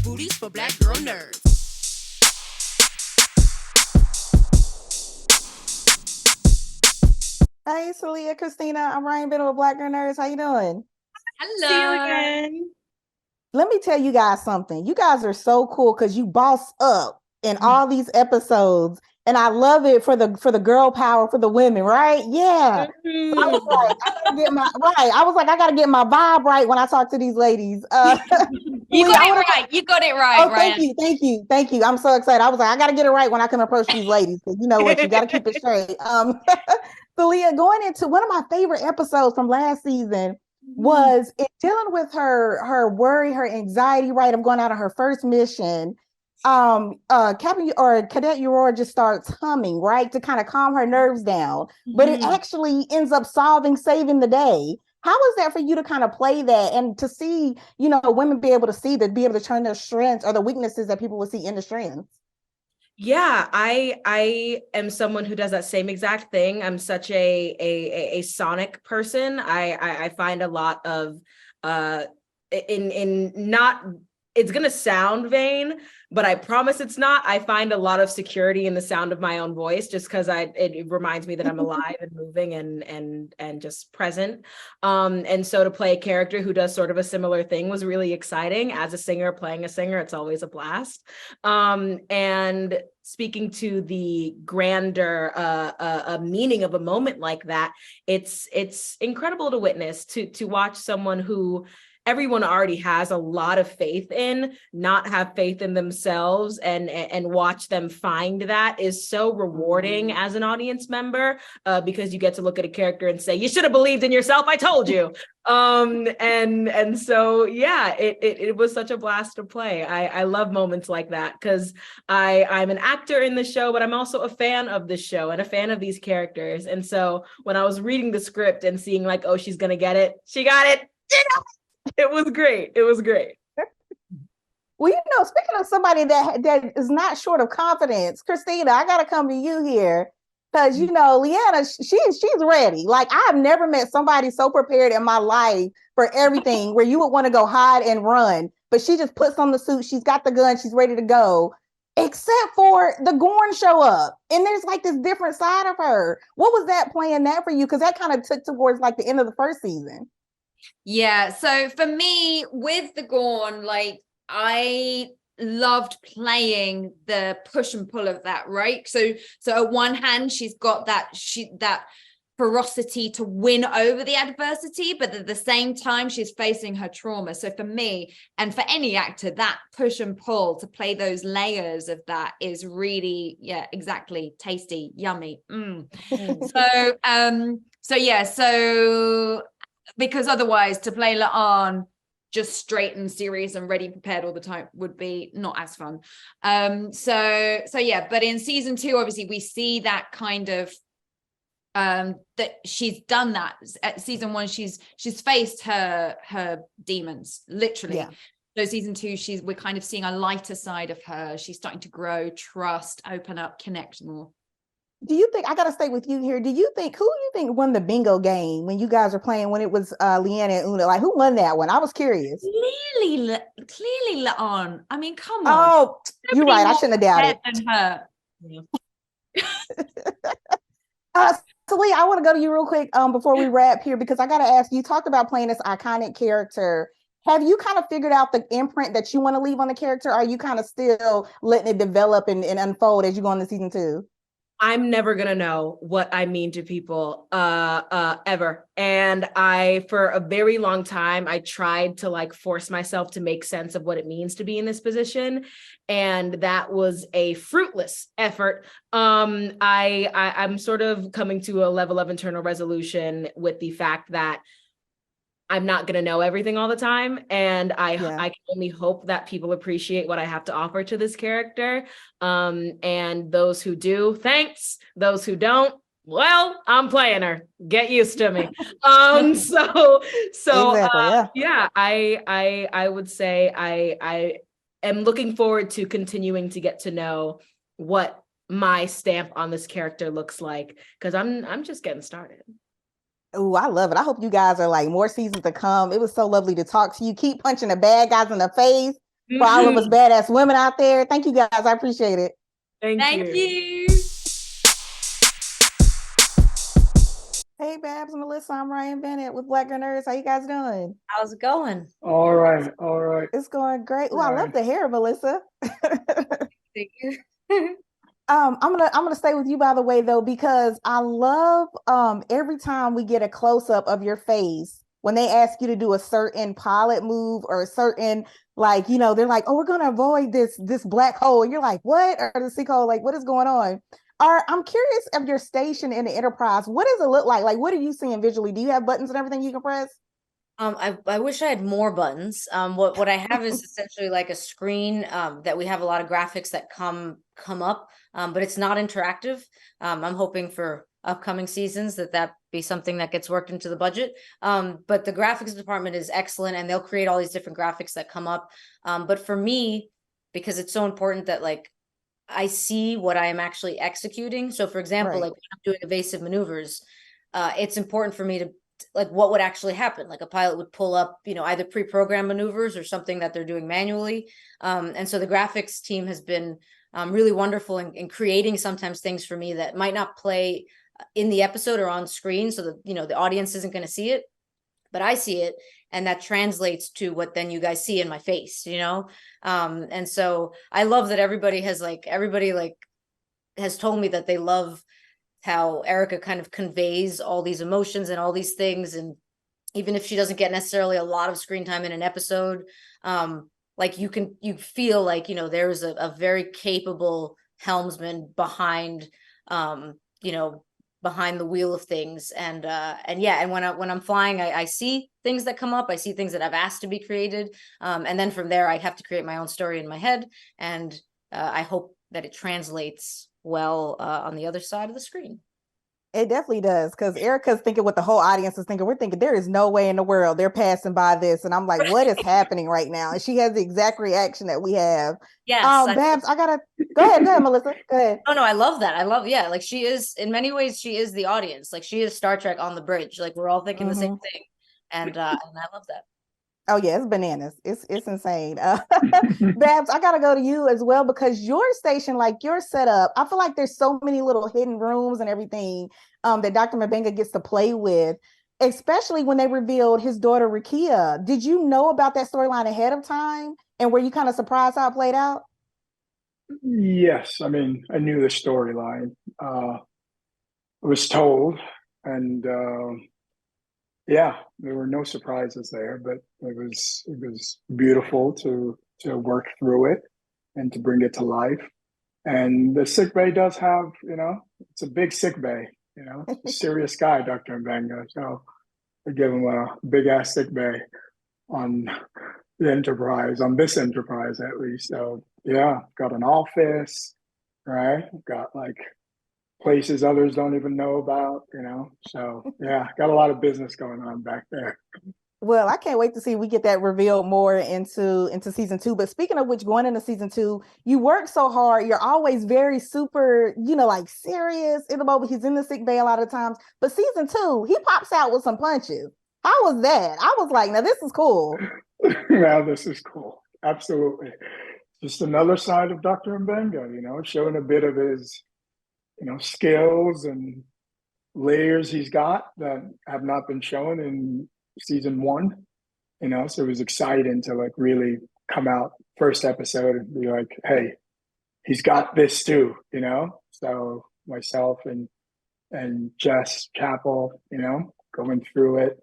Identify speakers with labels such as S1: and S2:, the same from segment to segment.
S1: booties for black girl nerds.
S2: Hey, Celia, Christina, I'm Ryan, Bennett with Black Girl Nerds. How you doing?
S3: See you
S4: Hello.
S3: again.
S2: Let me tell you guys something. You guys are so cool because you boss up in all these episodes, and I love it for the girl power for the women, right? Yeah. So I was like, I gotta get my right. I was like, I gotta get my vibe right when I talk to these ladies.
S4: You
S2: Celia,
S4: got it right. You got it right,
S2: oh, thank
S4: Ryan.
S2: you, thank you, thank you. I'm so excited. I was like, I gotta get it right when I come approach these ladies because you know what, you gotta keep it straight. Celia, going into one of my favorite episodes from last season was it dealing with her worry, her anxiety, right, of going out on her first mission. Captain or Cadet Aurora just starts humming, right, to kind of calm her nerves down, but it actually ends up saving the day. How is that for you to kind of play that and to see, women be able to see that, be able to turn their strengths or the weaknesses that people would see in the strengths?
S3: Yeah, I am someone who does that same exact thing. I'm such a sonic person. I find a lot of in not, it's gonna sound vain, but I promise it's not. I find a lot of security in the sound of my own voice just because it reminds me that I'm alive and moving and just present. And so to play a character who does sort of a similar thing was really exciting. As a singer, playing a singer, it's always a blast. And speaking to the grander meaning of a moment like that, it's incredible to witness, to watch someone who everyone already has a lot of faith in, not have faith in themselves, and watch them find that is so rewarding as an audience member, because you get to look at a character and say, you should have believed in yourself, I told you. And so yeah, it was such a blast to play. I love moments like that because I'm an actor in the show, but I'm also a fan of the show and a fan of these characters. And so when I was reading the script and seeing like, oh, she's gonna get it, she got it. It was great. It was great.
S2: Well, speaking of somebody that is not short of confidence, Christina, I gotta come to you here because Leanna, she's ready. Like, I've never met somebody so prepared in my life for everything where you would want to go hide and run, but she just puts on the suit, she's got the gun, she's ready to go. Except for the Gorn show up, and there's like this different side of her. What was that playing that for you? Because that kind of took towards like the end of the first season.
S4: Yeah, so for me with the Gorn, like I loved playing the push and pull of that, right? So at one hand she's got that ferocity to win over the adversity, but at the same time she's facing her trauma. So for me and for any actor, that push and pull to play those layers of that is really, yeah, exactly, tasty, yummy. So because otherwise to play La'an just straight and serious and ready, prepared all the time would be not as fun. So yeah, but in season 2, obviously we see that kind of that she's done that. At season 1, she's faced her demons, literally. Yeah. So season 2, we're kind of seeing a lighter side of her. She's starting to grow, trust, open up, connect more.
S2: Do you think, I gotta stay with you here, who do you think won the bingo game when you guys were playing, when it was Leanna and Una? Like, who won that one? I was curious.
S4: Clearly La'an. I mean, come on.
S2: Oh, you're right. I shouldn't have doubted.
S4: Than her.
S2: Celia, I want to go to you real quick before we wrap here, because I got to ask, you talked about playing this iconic character. Have you kind of figured out the imprint that you want to leave on the character? Or are you kind of still letting it develop and unfold as you go into season 2?
S3: I'm never gonna know what I mean to people ever. And for a very long time, I tried to like force myself to make sense of what it means to be in this position. And that was a fruitless effort. I'm sort of coming to a level of internal resolution with the fact that I'm not going to know everything all the time. And I can only hope that people appreciate what I have to offer to this character. And those who do, thanks. Those who don't, well, I'm playing her. Get used to me. Exactly, yeah. I would say I am looking forward to continuing to get to know what my stamp on this character looks like, because I'm just getting started.
S2: Oh, I love it. I hope you guys are like more seasons to come. It was so lovely to talk to you. Keep punching the bad guys in the face. for all of us badass women out there. Thank you guys. I appreciate it.
S3: Thank you.
S2: Hey, Babs and Melissa, I'm Ryanne Bennett with Black Girl Nerds. How you guys doing?
S4: How's it going?
S1: All right.
S2: It's going great. Oh, I love the hair, Melissa.
S4: Thank you.
S2: I'm gonna stay with you, by the way, though, because I love every time we get a close-up of your face when they ask you to do a certain pilot move or a certain, like, you know, they're like, oh, we're gonna avoid this black hole, and you're like, what? Or the sinkhole, like, what is going on? I'm curious of your station in the Enterprise. What does it look like? Like, what are you seeing visually? Do you have buttons and everything you can press?
S5: I wish I had more buttons. What I have is essentially like a screen that we have a lot of graphics that come up, but it's not interactive. I'm hoping for upcoming seasons that be something that gets worked into the budget. But the graphics department is excellent, and they'll create all these different graphics that come up. But for me, because it's so important that like I see what I am actually executing. So for example, like when I'm doing evasive maneuvers, it's important for me to like what would actually happen. Like a pilot would pull up, you know, either pre-programmed maneuvers or something that they're doing manually. And so the graphics team has been really wonderful in creating sometimes things for me that might not play in the episode or on screen. So that, you know, the audience isn't going to see it, but I see it. And that translates to what then you guys see in my face, you know? And so I love that everybody has told me that they love how Erica kind of conveys all these emotions and all these things. And even if she doesn't get necessarily a lot of screen time in an episode, like you feel like, you know, there's a very capable helmsman behind, you know, behind the wheel of things. And when I'm flying, I see things that come up. I see things that I've asked to be created. And then from there, I have to create my own story in my head. And I hope that it translates well on the other side of the screen.
S2: It definitely does, because Erica's thinking what the whole audience is thinking. We're thinking there is no way in the world they're passing by this, and I'm like, what is happening right now? And she has the exact reaction that we have.
S5: Yes,
S2: Babs, I gotta go ahead, Melissa, go ahead.
S5: Oh no, I love that. Like she is, in many ways, she is the audience. Like she is Star Trek on the bridge. Like we're all thinking the same thing, and I love that.
S2: Oh yeah, it's bananas. It's insane. Babs, I gotta go to you as well, because your station, like your setup, I feel like there's so many little hidden rooms and everything that Dr. Mbenga gets to play with, especially when they revealed his daughter Rakia. Did you know about that storyline ahead of time, and were you kind of surprised how it played out?
S1: Yes, I mean, I knew the storyline. I was told, and yeah, there were no surprises there, but it was beautiful to work through it and to bring it to life. And the sick bay does have, you know, it's a big sick bay, you know, a serious guy, Dr. Mbenga. So I give him a big ass sick bay on the Enterprise, on this Enterprise at least. So yeah, got an office, right? Got like places others don't even know about, you know. So yeah, got a lot of business going on back there.
S2: Well, I can't wait to see we get that revealed more into season 2. But speaking of which, going into season 2, you work so hard. You're always very super, you know, like serious in the moment. He's in the sick bay a lot of times. But season 2, he pops out with some punches. How was that? I was like, now this is cool.
S1: Now this is cool. Absolutely. Just another side of Dr. Mbenga, you know, showing a bit of his, you know, skills and layers he's got that have not been shown in season 1, you know. So it was exciting to like really come out first episode and be like, hey, he's got this too, you know. So myself and Jess Chapel, you know, going through it,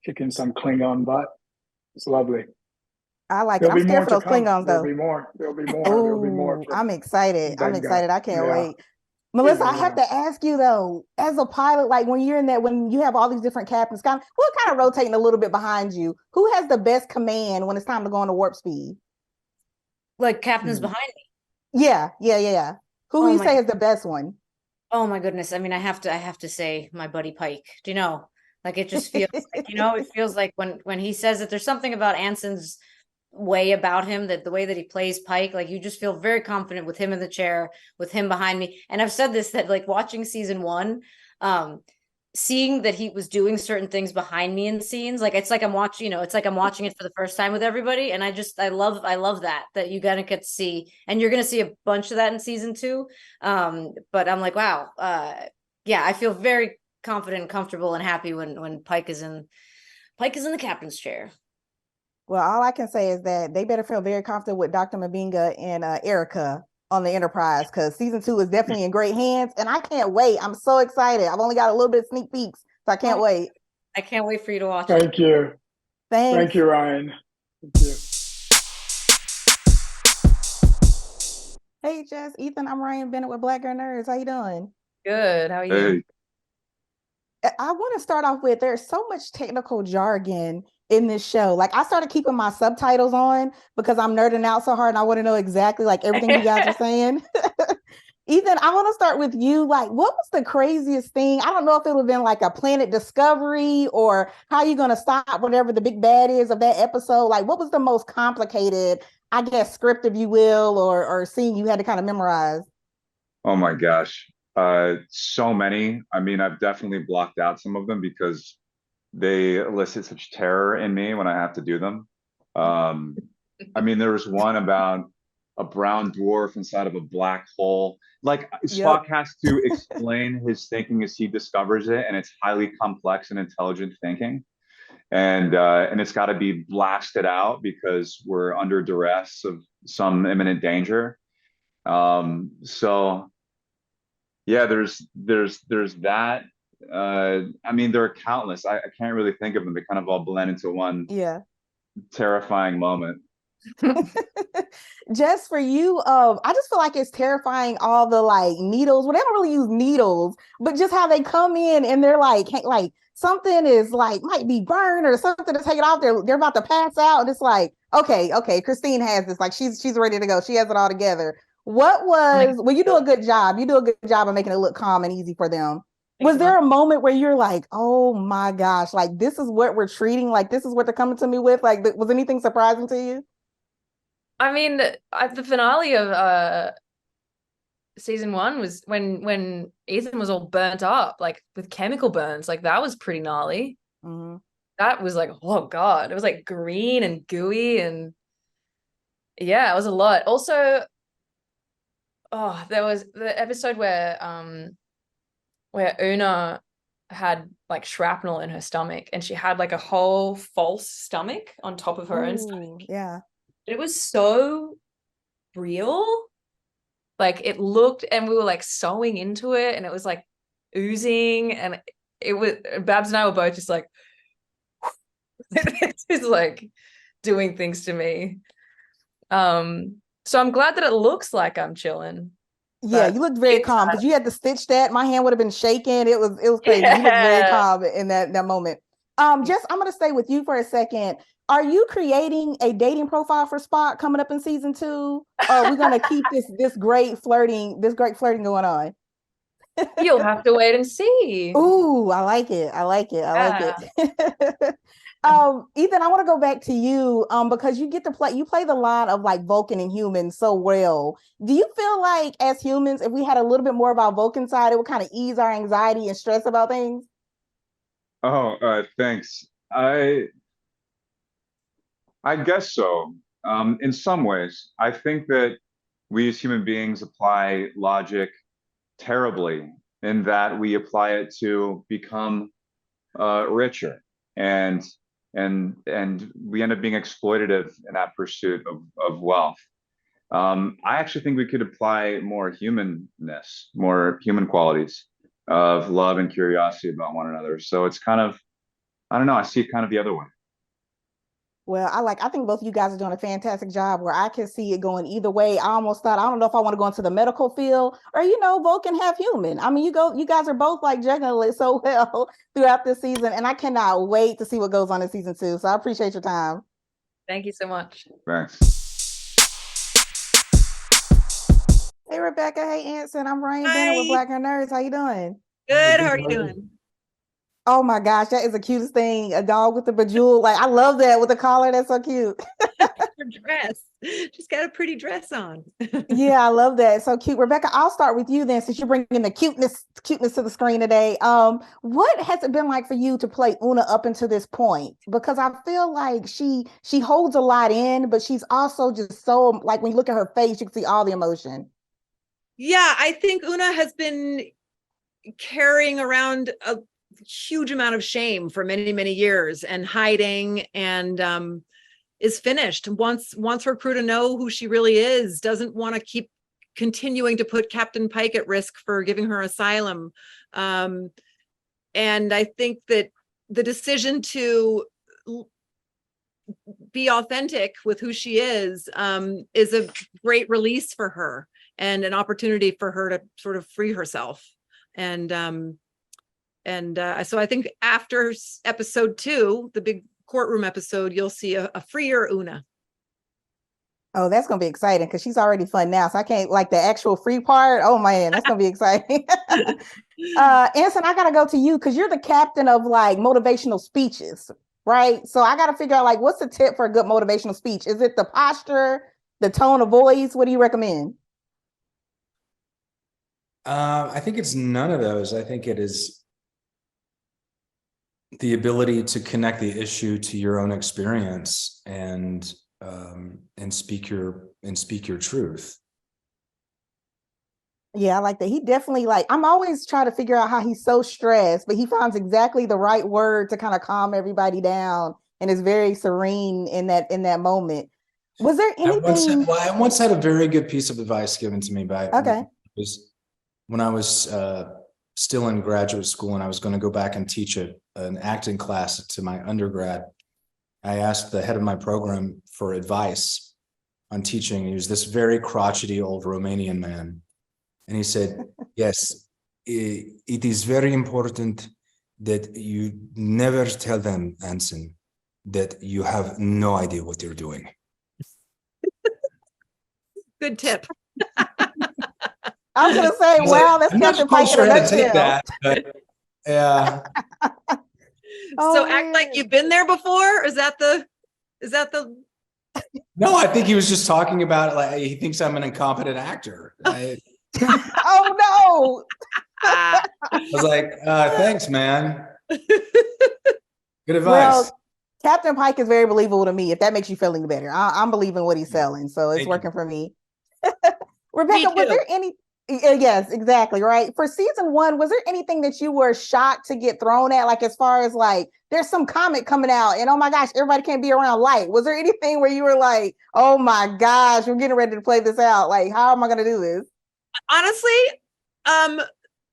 S1: kicking some Klingon butt. It's lovely.
S2: I like it. I'm scared for those Klingons, though.
S1: There'll be more.
S2: Ooh, I'm excited. I can't wait. Melissa, I have to ask you though, as a pilot, like when you're in that, when you have all these different captains, we're kind of rotating a little bit behind you. Who has the best command when it's time to go into warp speed?
S5: Like captains behind me.
S2: Yeah. Who you say is the best one?
S5: Oh my goodness. I mean, I have to say my buddy Pike. Do you know? Like it just feels like, you know, it feels like when he says that there's something about Anson's way about him, that the way that he plays Pike, like you just feel very confident with him in the chair, with him behind me. And I've said this, that like watching season 1, seeing that he was doing certain things behind me in scenes, like it's like I'm watching, it's like I'm watching it for the first time with everybody, and I love that you gotta get to see, and you're gonna see a bunch of that in season 2. But I'm like, wow, yeah, I feel very confident and comfortable and happy when Pike is in the captain's chair.
S2: Well, all I can say is that they better feel very confident with Dr. Mabinga and Erica on the Enterprise, because season 2 is definitely in great hands, and I can't wait. I'm so excited. I've only got a little bit of sneak peeks, so I can't wait.
S5: I can't wait for you to watch it.
S1: Thank you.
S2: Thanks.
S1: Thank you, Ryan. Thank you.
S2: Hey, Jess, Ethan, I'm Ryan Bennett with Black Girl Nerds. How you doing?
S6: Good. How are you?
S7: Hey,
S2: I want to start off with, there's so much technical jargon in this show. Like, I started keeping my subtitles on because I'm nerding out so hard and I want to know exactly like everything you guys are saying. Ethan, I want to start with you. Like, what was the craziest thing? I don't know if it would have been like a planet discovery or how you going to stop whatever the big bad is of that episode. Like, what was the most complicated, I guess, script, if you will, or scene you had to kind of memorize?
S7: oh my gosh. So many. I mean, I've definitely blocked out some of them because they elicit such terror in me when I have to do them. I mean, there was one about a brown dwarf inside of a black hole. Like, Spock has to explain his thinking as he discovers it, and it's highly complex and intelligent thinking. And it's got to be blasted out because we're under duress of some imminent danger. So yeah, there's that. I mean, there are countless. I can't really think of them. They kind of all blend into one terrifying moment.
S2: Just for you, I just feel like it's terrifying, all the like needles. Well, they don't really use needles, but just how they come in and they're like something is like might be burned or something to take it off. They're about to pass out, and it's like, okay, Christine has this, like she's ready to go. She has it all together. What was, well, you do a good job. You do a good job of making it look calm and easy for them. Was there a moment where you're like, oh my gosh, like this is what we're treating, like this is what they're coming to me with? Like, was anything surprising to you?
S6: I mean, at the finale of season 1 was when Ethan was all burnt up, like with chemical burns. Like that was pretty gnarly.
S2: Mm-hmm.
S6: That was like, oh God, it was like green and gooey, and yeah, it was a lot. Also, oh, there was the episode where Una had like shrapnel in her stomach, and she had like a whole false stomach on top of her own stomach.
S2: Yeah.
S6: It was so real. Like it looked, and we were like sewing into it, and it was like oozing, and it was, Babs and I were both just like it's just like doing things to me. So I'm glad that it looks like I'm chilling.
S2: Yeah, you looked very calm because you had to stitch that. My hand would have been shaking. It was crazy. You looked very calm in that moment. Jess, I'm gonna stay with you for a second. Are you creating a dating profile for Spock coming up in season 2? Or are we gonna keep this great flirting going on?
S6: You'll have to wait and see.
S2: Ooh, I like it. Like it. Ethan, I want to go back to you because you play the line of like Vulcan and human so well. Do you feel like as humans, if we had a little bit more of our Vulcan side, it would kind of ease our anxiety and stress about things?
S7: Oh, thanks. I guess so. In some ways, I think that we as human beings apply logic terribly in that we apply it to become richer, and we end up being exploitative in that pursuit of wealth. I actually think we could apply more humanness, more human qualities of love and curiosity about one another. So it's kind of, I don't know, I see it kind of the other way.
S2: Well, I think both of you guys are doing a fantastic job where I can see it going either way. I almost thought, I don't know if I want to go into the medical field or, Vulcan half human. I mean, you guys are both like juggling it so well throughout this season, and I cannot wait to see what goes on in season 2. So I appreciate your time.
S6: Thank you so much.
S7: Thanks.
S2: Hey, Rebecca. Hey, Anson. I'm Ryan Bennett with Black Girl Nerds. How you doing?
S3: Good. How are you doing?
S2: Oh my gosh, that is the cutest thing. A dog with a bejeweled, like I love that with a collar. That's so cute.
S8: dress. She's got a pretty dress on.
S2: Yeah, I love that. So cute. Rebecca, I'll start with you then, since you're bringing the cuteness to the screen today. What has it been like for you to play Una up until this point? Because I feel like she holds a lot in, but she's also just so, like, when you look at her face, you can see all the emotion.
S8: Yeah, I think Una has been carrying around a huge amount of shame for many, many years and hiding, and is finished, wants her crew to know who she really is, doesn't want to keep continuing to put Captain Pike at risk for giving her asylum. And I think that the decision to be authentic with who she is a great release for her and an opportunity for her to sort of free herself. And so I think after episode 2, the big courtroom episode, you'll see a freer Una.
S2: Oh, that's gonna be exciting because she's already fun now. So I can't, like, the actual free part. Oh man, that's gonna be exciting. Anson, I gotta go to you because you're the captain of, like, motivational speeches, right? So I gotta figure out, like, what's the tip for a good motivational speech? Is it the posture, the tone of voice? What do you recommend?
S9: I think it's none of those. I think it is the ability to connect the issue to your own experience and speak your truth.
S2: Yeah, I like that. He definitely, like, I'm always trying to figure out how he's so stressed, but he finds exactly the right word to kind of calm everybody down and is very serene in that moment. Was there anything?
S9: I once had a very good piece of advice given to me by when I was still in graduate school and I was going to go back and teach an acting class to my undergrad. I asked the head of my program for advice on teaching. He was this very crotchety old Romanian man. And he said, yes, it is very important that you never tell them, Anson, that you have no idea what you're doing.
S8: Good tip.
S2: I was gonna say, wow, that's Captain Pike in a nutshell.
S9: Yeah.
S8: So act like you've been there before? Is that the
S9: No, I think he was just talking about it, like he thinks I'm an incompetent actor.
S2: Oh no.
S9: I was like, thanks, man. Good advice.
S2: Well, Captain Pike is very believable to me, if that makes you feel any better. I'm believing what he's selling, so it's working for me. Rebecca, was there any? Yes, exactly, right. For season 1, was there anything that you were shocked to get thrown at? Like, as far as, like, there's some comic coming out and, oh my gosh, everybody can't be around light. Was there anything where you were like, oh my gosh, we're getting ready to play this out? Like, how am I going to do this?
S8: Honestly,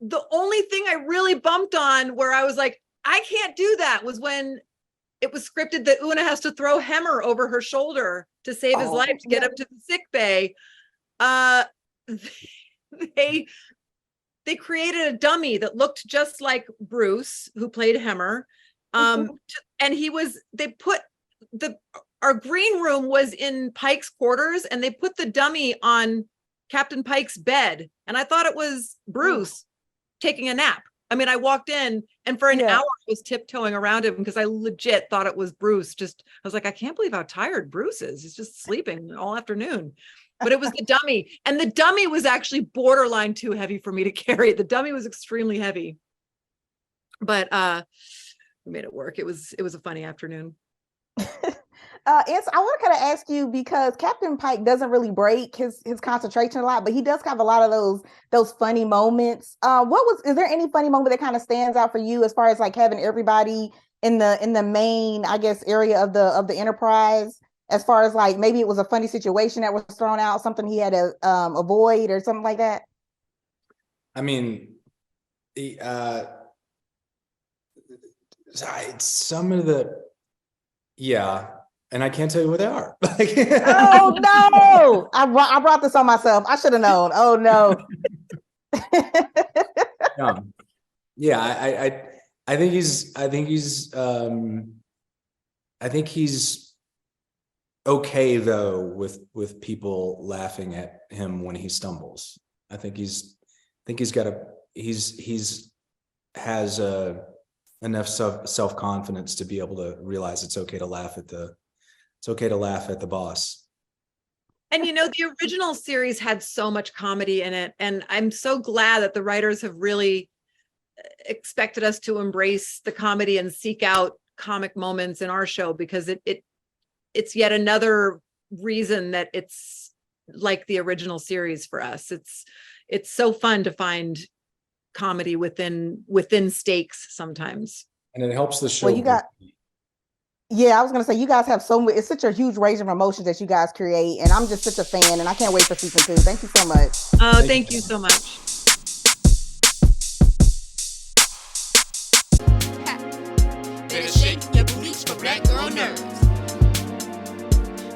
S8: the only thing I really bumped on where I was like, I can't do that, was when it was scripted that Una has to throw Hemmer over her shoulder to save his life to get up to the sick bay. They created a dummy that looked just like Bruce, who played Hemmer. And our green room was in Pike's quarters, and they put the dummy on Captain Pike's bed. And I thought it was Bruce taking a nap. I mean, I walked in and for an hour I was tiptoeing around him because I legit thought it was Bruce. I was like, I can't believe how tired Bruce is. He's just sleeping all afternoon. But it was the dummy. And the dummy was actually borderline too heavy for me to carry. The dummy was extremely heavy. But we made it work. It was a funny afternoon.
S2: Anson, I want to kind of ask you, because Captain Pike doesn't really break his concentration a lot, but he does have a lot of those funny moments. Is there any funny moment that kind of stands out for you as far as, like, having everybody in the main, I guess, area of the Enterprise, as far as, like, maybe it was a funny situation that was thrown out, something he had to avoid or something like that?
S9: I mean, some of the, and I can't tell you what they are.
S2: Oh no! I brought this on myself. I should have known. Oh no.
S9: I think he's okay though with people laughing at him when he stumbles. I think he's has enough self-confidence to be able to realize it's okay to laugh at the boss.
S8: And the original series had so much comedy in it. And I'm so glad that the writers have really expected us to embrace the comedy and seek out comic moments in our show, because it's yet another reason that it's like the original series for us. It's so fun to find comedy within stakes sometimes.
S9: And it helps the show.
S2: Well, I was gonna say, you guys have it's such a huge range of emotions that you guys create, and I'm just such a fan, and I can't wait for season 2. Thank you so much.
S8: Oh, thank you so much.
S10: Better shake your booties for black girl nerves.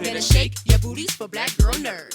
S10: Better shake your booties for black girl nerves.